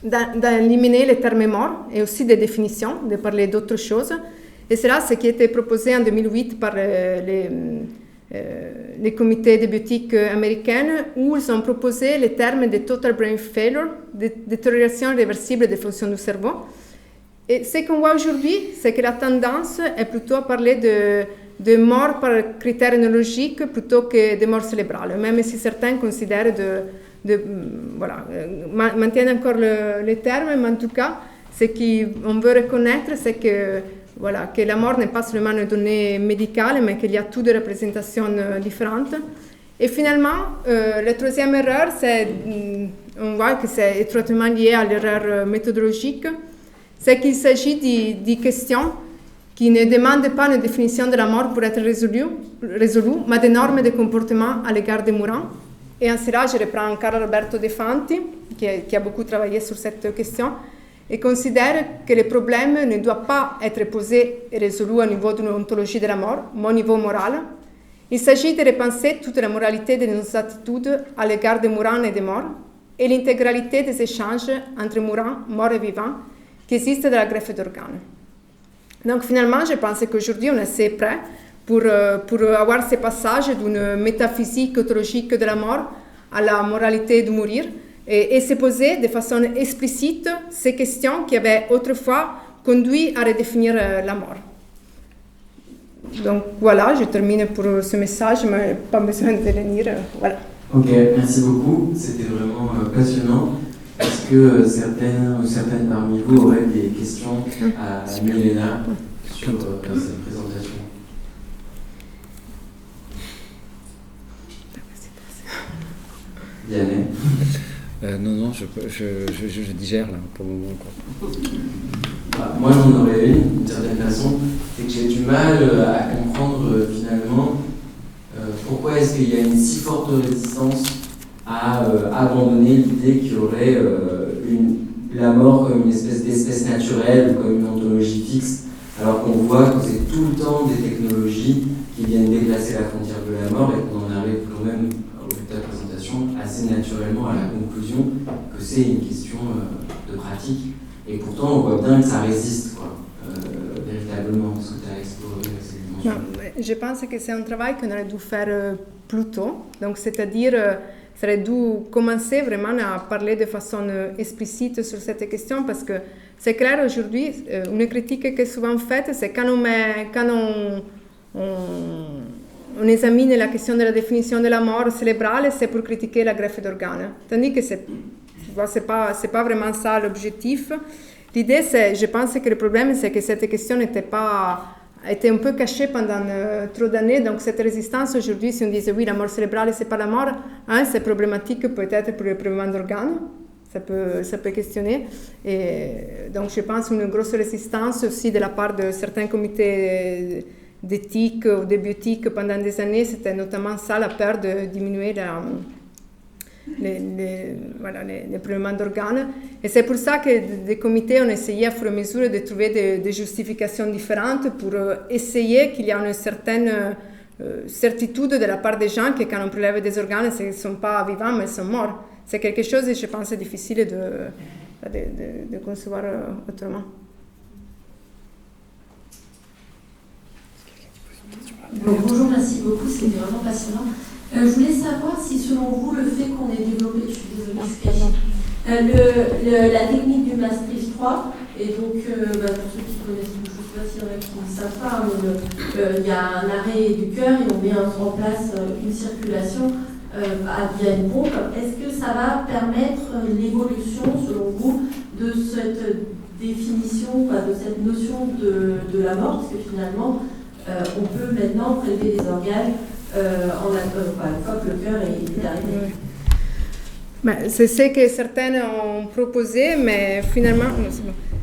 d'éliminer les termes morts et aussi des définitions, de parler d'autres choses. Et c'est là ce qui a été proposé en 2008 par les comités de biotique américains, où ils ont proposé le terme de total brain failure, de détérioration irréversible des fonctions du cerveau. Et ce qu'on voit aujourd'hui, c'est que la tendance est plutôt à parler de mort par critères neurologiques plutôt que de mort cérébrale, même si certains considèrent maintiennent encore le terme, mais en tout cas, ce qu'on veut reconnaître, c'est que la mort n'est pas seulement une donnée médicale, mais qu'il y a toutes des représentations différentes. Et finalement, la troisième erreur, on voit que c'est étroitement lié à l'erreur méthodologique, c'est qu'il s'agit de questions qui ne demandent pas une définition de la mort pour être résolue, mais des normes de comportement à l'égard des mourants. Et en cela, je reprends Carlo Roberto De Fanti, qui a beaucoup travaillé sur cette question, et considère que le problème ne doit pas être posé et résolu au niveau d'une ontologie de la mort, mais au niveau moral. Il s'agit de repenser toute la moralité de nos attitudes à l'égard des mourants et des morts, et l'intégralité des échanges entre morts et vivants qui existent dans la greffe d'organes. Donc finalement, je pense qu'aujourd'hui, on est assez prêt pour avoir ce passage d'une métaphysique ontologique de la mort à la moralité de mourir et se poser de façon explicite ces questions qui avaient autrefois conduit à redéfinir la mort. Donc voilà, je termine pour ce message, mais pas besoin de venir. Voilà. Ok, merci beaucoup. C'était vraiment passionnant. Est-ce que certaines parmi vous auraient des questions à Milena sur cette présentation? Yanné? Non, je digère là pour le moment. Quoi. Moi j'en aurais une d'une certaine façon, c'est que j'ai du mal à comprendre finalement pourquoi est-ce qu'il y a une si forte résistance à abandonner l'idée qu'il y aurait la mort comme une espèce d'espèce naturelle ou comme une ontologie fixe, alors qu'on voit que c'est tout le temps des technologies qui viennent déplacer la frontière de la mort et qu'on en arrive quand même au bout de la présentation assez naturellement à la conclusion que c'est une question de pratique. Et pourtant, on voit bien que ça résiste, quoi, véritablement, ce que tu as exploré ces dimensions. Je pense que c'est un travail qu'on aurait dû faire plus tôt. Donc, c'est-à-dire, ça aurait dû commencer vraiment à parler de façon explicite sur cette question, parce que c'est clair aujourd'hui, une critique qui est souvent faite, c'est quand on examine la question de la définition de la mort cérébrale, c'est pour critiquer la greffe d'organes. Tandis que c'est pas vraiment ça l'objectif. L'idée, je pense que le problème, c'est que cette question était un peu cachée pendant trop d'années. Donc cette résistance aujourd'hui, si on disait oui, la mort cérébrale, c'est pas la mort, c'est problématique peut-être pour le prélèvement d'organes. Ça peut questionner. Et donc je pense une grosse résistance aussi de la part de certains comités d'éthique ou de bioéthique pendant des années. C'était notamment ça, la peur de diminuer les prélèvements d'organes. Et c'est pour ça que des comités ont essayé à fur et à mesure de trouver des justifications différentes pour essayer qu'il y ait une certaine certitude de la part des gens que quand on prélève des organes, ils ne sont pas vivants mais ils sont morts. C'est quelque chose, je pense, difficile de concevoir autrement. Bonjour, merci beaucoup, c'était vraiment passionnant. Je voulais savoir si, selon vous, le fait qu'on ait développé, je suis désolée, la technique du Maastricht 3, et donc, pour ceux qui connaissent, je ne sais pas s'il y en a qui ne savent pas, mais il y a un arrêt du cœur et on met en place une circulation via une pompe. Est-ce que ça va permettre l'évolution, selon vous, de cette définition, de cette notion de la mort, parce que finalement, on peut maintenant prélever des organes une fois que le cœur est arrivé. C'est ce que certains ont proposé, mais finalement,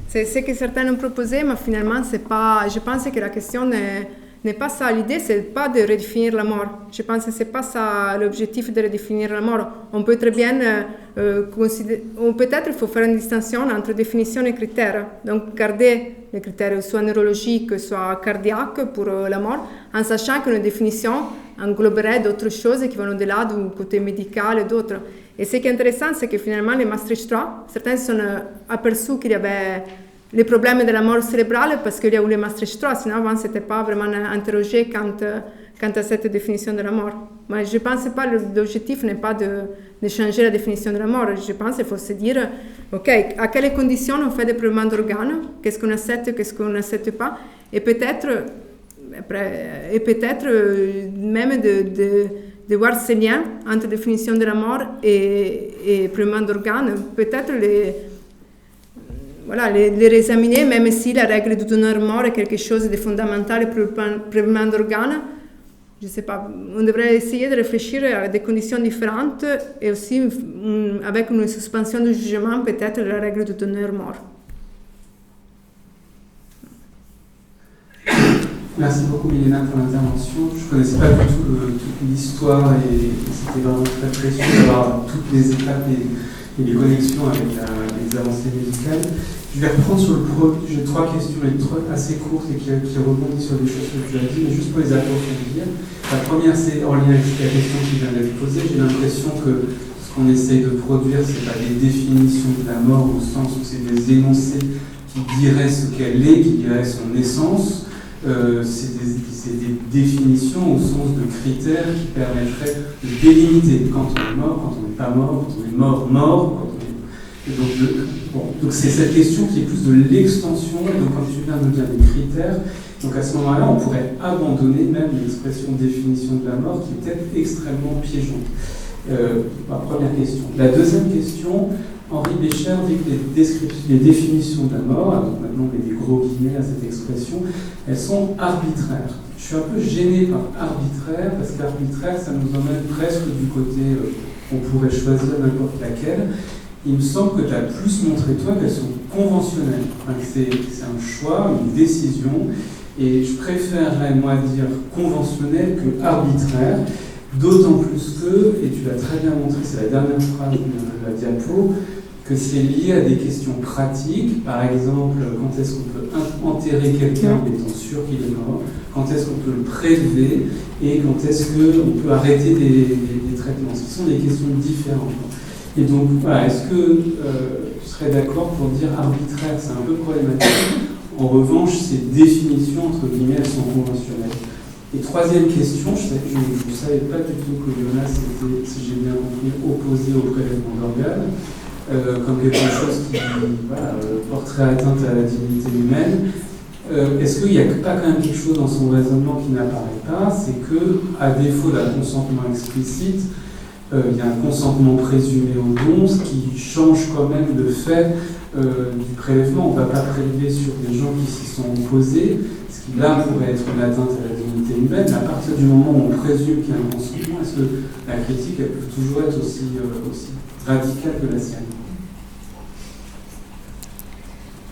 c'est ce que certains ont proposé, mais finalement, c'est pas. Je pense que la question n'est pas ça. L'idée, c'est pas de redéfinir la mort. Je pense que c'est pas ça l'objectif de redéfinir la mort. On peut très bien considérer, ou peut-être il faut faire une distinction entre définition et critères. Donc, garder les critères soit neurologiques, soit cardiaques pour la mort, en sachant qu'une définition engloberait d'autres choses qui vont au-delà du côté médical et d'autres. Et ce qui est intéressant, c'est que finalement, les Maastricht 3, certains se sont aperçus qu'il y avait les problèmes de la mort cérébrale parce qu'il y a eu les Maastricht 3, sinon avant, ce n'était pas vraiment interrogé quant à cette définition de la mort. Mais je ne pense pas, l'objectif n'est pas de changer la définition de la mort. Je pense qu'il faut se dire, OK, à quelles conditions on fait des prélèvements d'organes, qu'est-ce qu'on accepte, qu'est-ce qu'on n'accepte pas, et peut-être même de voir ces liens entre définition de la mort et prélèvement d'organes. Peut-être les réexaminer, même si la règle du donneur mort est quelque chose de fondamental pour le prélèvement d'organes. Je ne sais pas, on devrait essayer de réfléchir à des conditions différentes et aussi avec une suspension du jugement, peut-être la règle du donneur mort. Merci beaucoup Milena pour l'intervention. Je ne connaissais pas du tout toute l'histoire et c'était vraiment très précieux d'avoir toutes les étapes et les connexions avec les avancées médicales. Je vais reprendre sur j'ai 3 questions assez courtes et qui rebondissent sur des choses que tu as dit, mais juste pour les approfondir. La première, c'est en lien avec la question qui vient d'être posée. J'ai l'impression que ce qu'on essaye de produire, c'est pas des définitions de la mort au sens où c'est des énoncés qui diraient ce qu'elle est, qui diraient son essence. C'est des définitions au sens de critères qui permettraient de délimiter quand on est mort, quand on n'est pas mort, quand on est mort, quand on est... Et donc c'est cette question qui est plus de l'extension, et donc comme tu viens de dire des critères, donc à ce moment-là, on pourrait abandonner même l'expression définition de la mort qui est peut-être extrêmement piégeante. Ma première question. La deuxième question, Henri Becher dit que les définitions de la mort, donc maintenant on met des gros guillemets à cette expression, elles sont arbitraires. Je suis un peu gêné par arbitraire, parce qu'arbitraire, ça nous emmène presque du côté, on pourrait choisir n'importe laquelle. Il me semble que tu as plus montré, toi, qu'elles sont conventionnelles. Enfin, c'est un choix, une décision, et je préférerais, moi, dire conventionnel que arbitraire, d'autant plus que, et tu l'as très bien montré, c'est la dernière phrase de la diapo, que c'est lié à des questions pratiques, par exemple, quand est-ce qu'on peut enterrer quelqu'un en étant sûr qu'il est mort, quand est-ce qu'on peut le prélever, et quand est-ce qu'on peut arrêter des traitements. Ce sont des questions différentes. Et donc, voilà, est-ce que tu serais d'accord pour dire arbitraire, c'est un peu problématique. En revanche, ces définitions, entre guillemets, elles sont conventionnelles. Et troisième question, je ne savais pas du tout que Jonas était, si j'ai bien compris, opposé au prélèvement d'organes, comme quelque chose qui porterait atteinte à la dignité humaine. Est-ce qu'il n'y a pas quand même quelque chose dans son raisonnement qui n'apparaît pas, c'est que, à défaut d'un consentement explicite, il y a un consentement présumé au don, ce qui change quand même le fait du prélèvement. On ne va pas prélever sur des gens qui s'y sont opposés, ce qui là pourrait être une atteinte à la dignité humaine. Mais à partir du moment où on présume qu'il y a un consentement, est-ce que la critique elle peut toujours être aussi radicale que la sienne?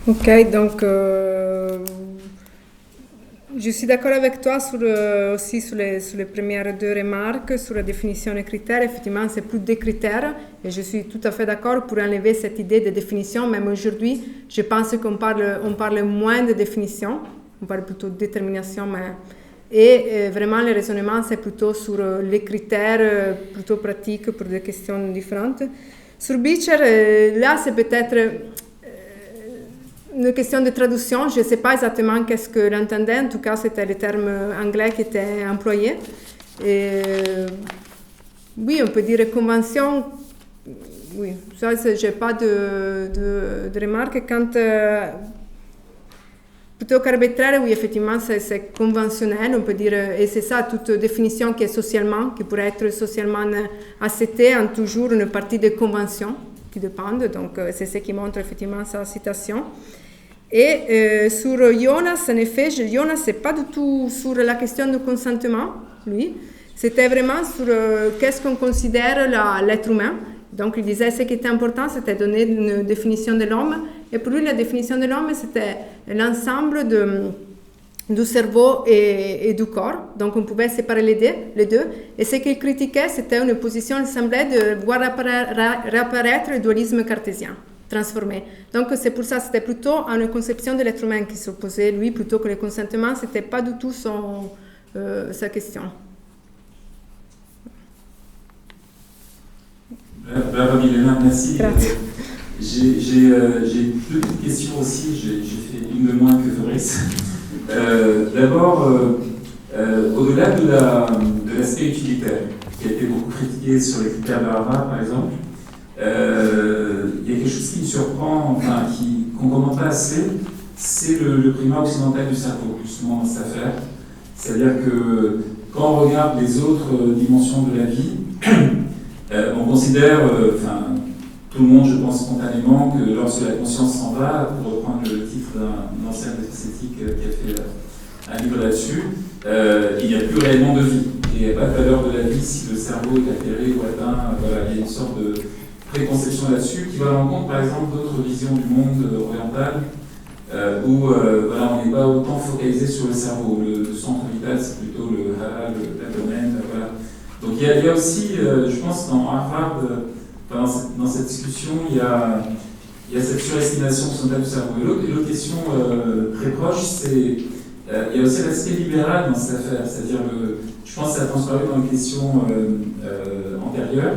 Ok, donc je suis d'accord avec toi aussi sur les premières deux remarques, sur la définition des critères. Effectivement, c'est plus des critères, et je suis tout à fait d'accord pour enlever cette idée de définition. Même aujourd'hui, je pense qu'on parle moins de définition, on parle plutôt de détermination, et vraiment le raisonnement, c'est plutôt sur les critères plutôt pratiques pour des questions différentes. Sur Becher, là, c'est peut-être une question de traduction. Je ne sais pas exactement qu'est-ce que l'entendait. En tout cas, c'était le terme anglais qui était employé. Et, oui, on peut dire convention. Oui, ça, je n'ai pas de remarques. Quand, plutôt qu'arbitraire, oui, effectivement, c'est conventionnel. On peut dire, et c'est ça, toute définition qui pourrait être socialement acceptée, en toujours une partie des conventions qui dépendent. Donc, c'est ce qui montre effectivement sa citation. Et sur Jonas, en effet, Jonas, c'est pas du tout sur la question du consentement, lui. C'était vraiment sur qu'est-ce qu'on considère l'être humain. Donc, il disait ce qui était important, c'était donner une définition de l'homme. Et pour lui, la définition de l'homme, c'était l'ensemble du cerveau et du corps. Donc, on pouvait séparer les deux. Et ce qu'il critiquait, c'était une position, il semblait, de voir réapparaître le dualisme cartésien, transformé. Donc, c'est pour ça, c'était plutôt une conception de l'être humain qui s'opposait, lui, plutôt que le consentement. C'était pas du tout sa question. Bravo Milena, merci. Grazie. J'ai deux petites questions aussi, j'ai fait une de moins que Fabrice. D'abord, au-delà de l'aspect utilitaire, qui a été beaucoup critiqué sur les critères de Harvard par exemple, il y a quelque chose qui me surprend, enfin, qu'on ne commente pas assez, c'est le primat occidental du cerveau, justement dans cette affaire. C'est-à-dire que quand on regarde les autres dimensions de la vie, on considère, tout le monde, je pense spontanément, que lorsque la conscience s'en va, pour reprendre le titre d'un ancien esthétique qui a fait un livre là-dessus, il n'y a plus réellement de vie. Il n'y a pas de valeur de la vie si le cerveau est altéré ou atteint. Voilà, il y a une sorte de préconception là-dessus qui va à l'encontre, par exemple, d'autres visions du monde oriental, où on n'est pas autant focalisé sur le cerveau. Le centre vital, c'est plutôt le halal, l'abdomen, voilà. Donc il y a aussi, je pense, dans Harvard, dans cette discussion, il y a cette surestimation occidentale du cerveau. Et l'autre question très proche, c'est il y a aussi l'aspect libéral dans cette affaire. C'est-à-dire, je pense que ça a transparu dans les questions antérieures,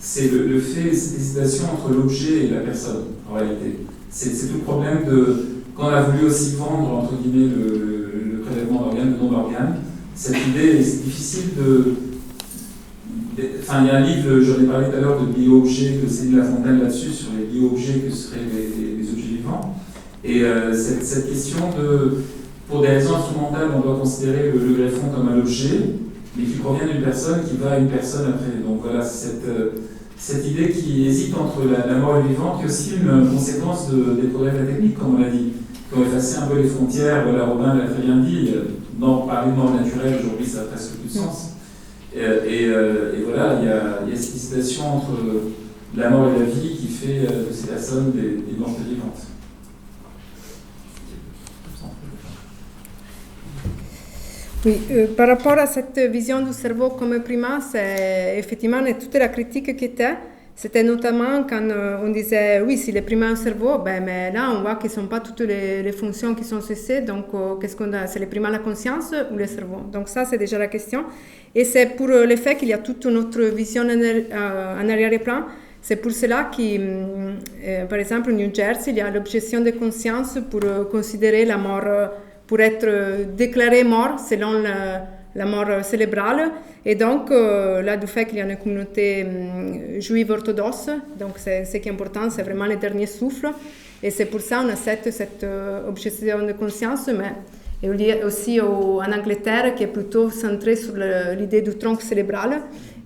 c'est le fait, cette hésitation entre l'objet et la personne, en réalité. C'est tout le problème de, quand on a voulu aussi vendre, entre guillemets, le prélèvement d'organes, le don d'organes, cette idée, c'est difficile enfin, il y a un livre, j'en ai parlé tout à l'heure, de bio-objets, de Céline Lafontaine là-dessus, sur les bio-objets que seraient les objets vivants. Et cette question de, pour des raisons instrumentales, on doit considérer le greffon comme un objet, mais qui provient d'une personne qui va à une personne après. Donc voilà, cette idée qui hésite entre la mort et le vivant, qui est aussi une conséquence des progrès de la technique, comme on l'a dit, qui ont effacé un peu les frontières. Voilà, Robin l'a très bien dit, parler de mort naturelle, aujourd'hui, ça n'a presque plus de sens. Et voilà, il y a cette hésitation entre la mort et la vie qui fait de ces personnes des mortes vivantes. Oui, par rapport à cette vision du cerveau comme primat, c'est effectivement toute la critique qui était, c'était notamment quand on disait oui, si les primates ont un cerveau, ben, mais là on voit qu'ils ne sont pas toutes les fonctions qui sont cessées, donc qu'est-ce qu'on a? C'est les primates la conscience ou le cerveau? Donc ça c'est déjà la question. Et c'est pour le fait qu'il y a toute notre vision en arrière-plan. C'est pour cela que, par exemple, au New Jersey, il y a l'objection de conscience pour considérer la mort, pour être déclaré mort selon la mort cérébrale. Et donc, là, du fait qu'il y a une communauté juive orthodoxe, donc ce qui est important, c'est vraiment le dernier souffle. Et c'est pour ça qu'on accepte cette objection de conscience, mais il y a aussi en Angleterre qui est plutôt centré sur l'idée du tronc cérébral.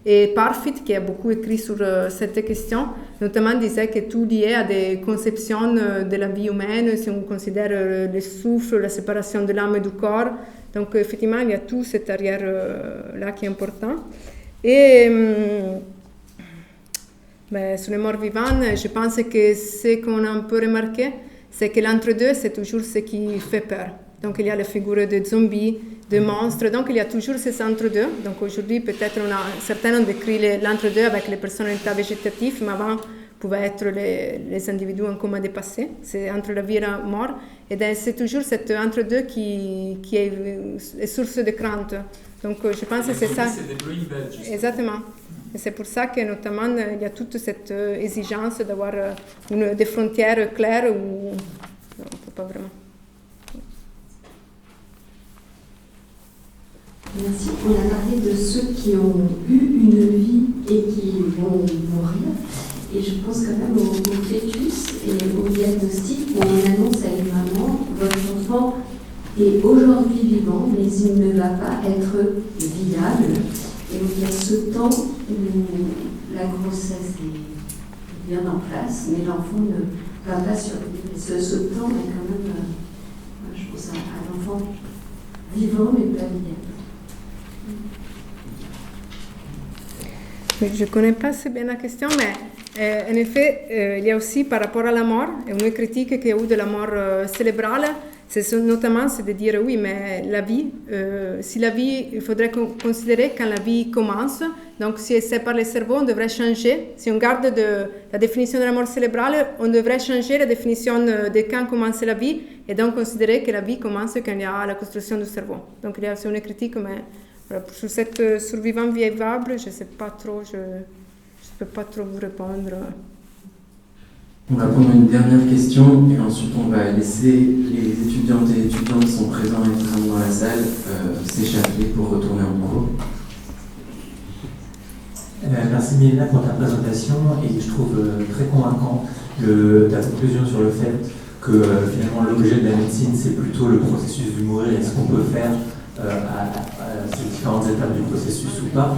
Et Parfit, qui a beaucoup écrit sur cette question, notamment disait que tout lié à des conceptions de la vie humaine, si on considère le souffle, la séparation de l'âme et du corps. Donc effectivement, il y a tout cet arrière-là qui est important. Et sur les morts vivants, je pense que ce qu'on a un peu remarqué, c'est que l'entre-deux, c'est toujours ce qui fait peur. Donc il y a la figure de zombies, de monstres, donc il y a toujours ces entre-deux. Donc aujourd'hui, peut-être certains ont décrit l'entre-deux avec les personnalités en état végétatif, mais avant, pouvaient être les individus en coma dépassé. C'est entre la vie et la mort. Et c'est toujours cet entre-deux qui est source de crainte. Donc je pense que c'est ça. C'est des brain beds. Exactement. Et c'est pour ça que notamment il y a toute cette exigence d'avoir des frontières claires où on ne peut pas vraiment. Merci. On a parlé de ceux qui ont eu une vie et qui vont mourir. Et je pense quand même au fœtus et au diagnostic où on annonce à une maman, votre enfant est aujourd'hui vivant, mais il ne va pas être viable. Et donc il y a ce temps où la grossesse est bien en place, mais l'enfant ne va pas survivre. Et ce temps est quand même, je pense à l'enfant vivant mais pas viable. Je ne connais pas assez bien la question, mais en effet, il y a aussi par rapport à la mort, une critique qu'il y a eu de la mort cérébrale, c'est notamment de dire oui, mais la vie, si la vie, il faudrait considérer quand la vie commence, donc si c'est par le cerveau, on devrait changer, si on garde la définition de la mort cérébrale, on devrait changer la définition de quand commence la vie, et donc considérer que la vie commence quand il y a la construction du cerveau. Donc il y a aussi une critique, mais voilà, sur cette survivant vivable, je ne sais pas trop, je ne peux pas trop vous répondre. On va prendre une dernière question et ensuite on va laisser les étudiantes et étudiants qui sont présents et présents dans la salle s'échapper pour retourner en cours. Merci Mélina pour ta présentation et je trouve très convaincant ta conclusion sur le fait que finalement l'objet de la médecine c'est plutôt le processus du mourir et ce qu'on peut faire à ces différentes étapes du processus ou pas.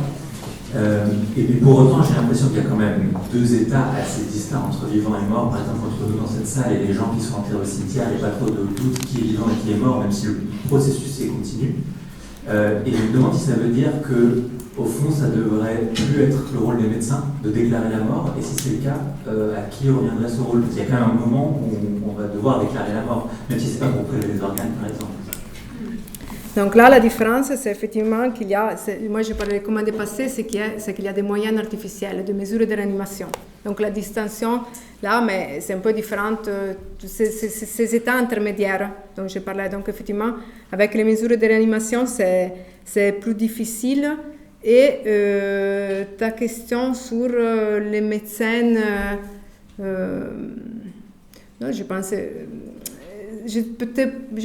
Et pour autant, j'ai l'impression qu'il y a quand même deux états assez distincts entre vivant et mort. Par exemple, entre nous dans cette salle et les gens qui sont enterrés au cimetière, il n'y a pas trop de doute qui est vivant et qui est mort, même si le processus est continu. Et je me demande si ça veut dire que, au fond, ça devrait plus être le rôle des médecins de déclarer la mort. Et si c'est le cas, à qui reviendrait ce rôle? Parce qu'il y a quand même un moment où on va devoir déclarer la mort, même si c'est pas pour prélever les organes, par exemple. Donc là, la différence, c'est effectivement qu'il y a, moi je parlais de comment dépasser, c'est qu'il y a des moyens artificiels, des mesures de réanimation. Donc la distinction, là, mais c'est un peu différente, ces états intermédiaires dont je parlais. Donc effectivement, avec les mesures de réanimation, c'est plus difficile Et ta question sur les médecins, non, je pense, je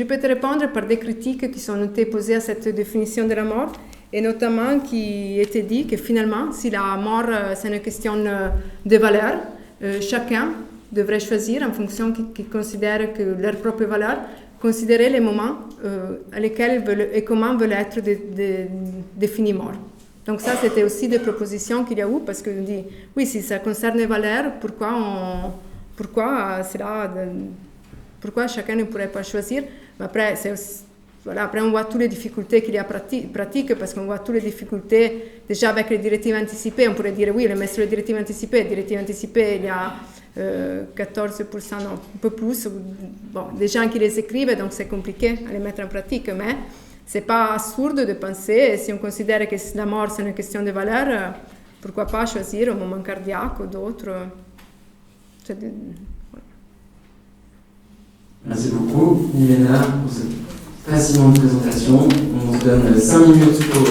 peux te répondre par des critiques qui sont été posées à cette définition de la mort, et notamment qui était dit que finalement, si la mort c'est une question de valeur, chacun devrait choisir en fonction qu'ils considèrent que leur propre valeur, considérer les moments à lesquels et comment veulent être définis morts. Donc ça, c'était aussi des propositions qu'il y a eu, parce qu'on dit, oui, si ça concerne les valeurs, pourquoi chacun ne pourrait pas choisir? Mais après, après, on voit toutes les difficultés qu'il y a pratiques, parce qu'on voit toutes les difficultés, déjà avec les directives anticipées, on pourrait dire, oui, le mettre sur les directives anticipées, il y a 14%, non, un peu plus, bon, des gens qui les écrivent, donc c'est compliqué à les mettre en pratique, mais c'est pas absurde de penser, si on considère que la mort c'est une question de valeur, pourquoi pas choisir un moment cardiaque ou d'autres. Merci beaucoup, Milena, pour cette fascinante présentation. On se donne 5 minutes pour